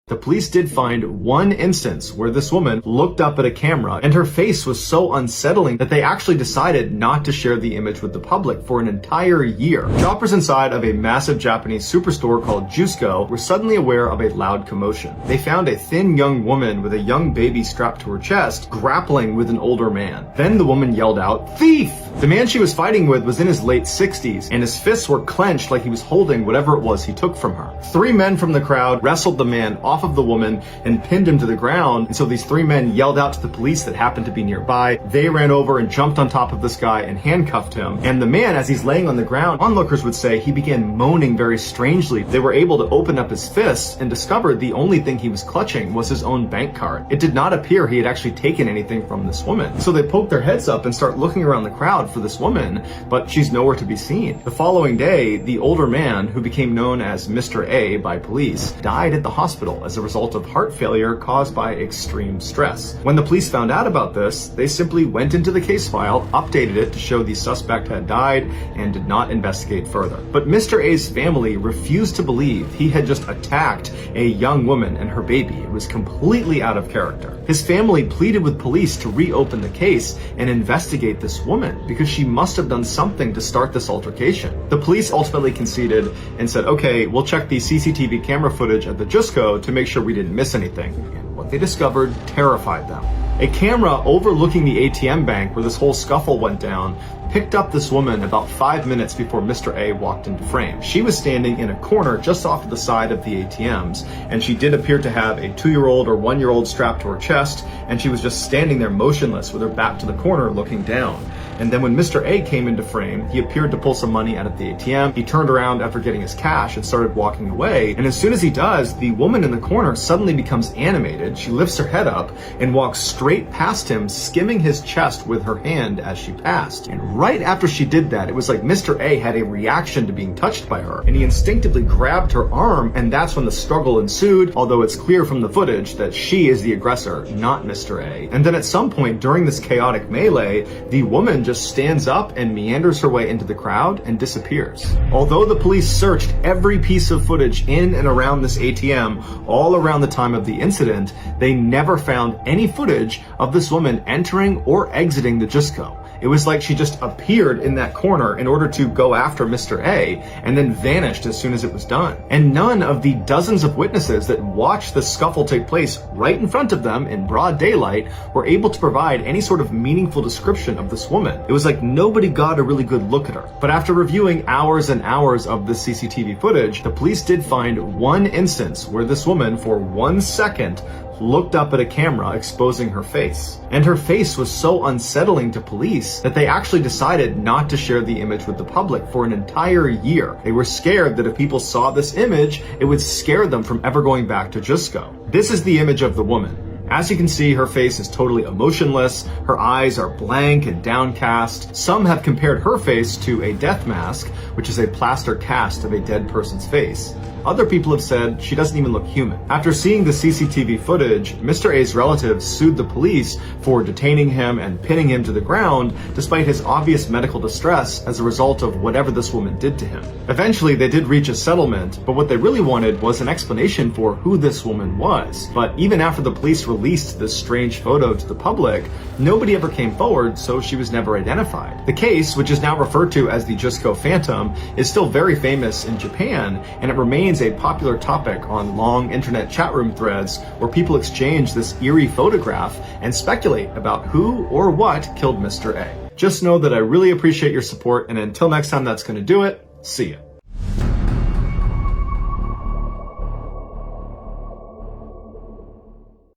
The police did find one instance where this woman looked up at a camera and her face was so unsettling that they actually decided not to share the image with the public for an entire year. Shoppers inside of a massive Japanese superstore called Jusco were suddenly aware of a loud commotion. They found a thin young woman with a young baby strapped to her chest, grappling with an older man. Then the woman yelled out, "Thief!" The man she was fighting with was in his late 60s, and his fists were clenched like he was holding whatever it was he took from her. 3 men from the crowd wrestled the man off of the woman and pinned him to the ground, and so these 3 men yelled out to the police that happened to be nearby. They ran over and jumped on top of this guy and handcuffed him, and the man, as he's laying on the ground, onlookers would say he began moaning very strangely. They were able to open up his fists and discovered the only thing he was clutching was his own bank card. It did not appear he had actually taken anything from this woman. So they poke their heads up and start looking around the crowd for this woman, but she's nowhere to be seen. The following day, the older man, who became known as Mr. A by police, died at the hospital as a result of heart failure caused by extreme stress. When the police found out about this, they simply went into the case file, updated it to show the suspect had died, and did not investigate further. But Mr. A's family refused to believe he had just attacked a young woman and her baby. It was completely out of character. His family pleaded with police to reopen the case and investigate this woman because she must have done something to start this altercation. The police ultimately conceded and said, okay, we'll check the CCTV camera footage at the Jusco to make sure we didn't miss anything. And what they discovered terrified them. A camera overlooking the ATM bank where this whole scuffle went down picked up this woman about 5 minutes before Mr. A walked into frame. She was standing in a corner just off to the side of the ATMs, and she did appear to have a 2-year-old or 1-year-old strapped to her chest, and she was just standing there motionless with her back to the corner looking down. And then when Mr. A came into frame, he appeared to pull some money out of the ATM. He turned around after getting his cash and started walking away. And as soon as he does, the woman in the corner suddenly becomes animated. She lifts her head up and walks straight past him, skimming his chest with her hand as she passed. And right after she did that, it was like Mr. A had a reaction to being touched by her, and he instinctively grabbed her arm, and that's when the struggle ensued, although it's clear from the footage that she is the aggressor, not Mr. A. And then at some point during this chaotic melee, the woman just stands up and meanders her way into the crowd and disappears. Although the police searched every piece of footage in and around this ATM all around the time of the incident, they never found any footage of this woman entering or exiting the Jusco. It was like she just appeared in that corner in order to go after Mr. A and then vanished as soon as it was done. And none of the dozens of witnesses that watched the scuffle take place right in front of them in broad daylight were able to provide any sort of meaningful description of this woman. It was like nobody got a really good look at her. But after reviewing hours and hours of the CCTV footage, the police did find one instance where this woman, for 1 second, looked up at a camera exposing her face. And her face was so unsettling to police that they actually decided not to share the image with the public for an entire year. They were scared that if people saw this image, it would scare them from ever going back to Jusco. This is the image of the woman. As you can see, her face is totally emotionless, her eyes are blank and downcast. Some have compared her face to a death mask, which is a plaster cast of a dead person's face. Other people have said she doesn't even look human. After seeing the CCTV footage, Mr. A's relatives sued the police for detaining him and pinning him to the ground despite his obvious medical distress as a result of whatever this woman did to him. Eventually, they did reach a settlement, but what they really wanted was an explanation for who this woman was. But even after the police released this strange photo to the public, nobody ever came forward, so she was never identified. The case, which is now referred to as the Jusco Phantom, is still very famous in Japan, and it remains a popular topic on long internet chat room threads where people exchange this eerie photograph and speculate about who or what killed Mr. A. Just know that I really appreciate your support, and until next time, that's going to do it. See ya.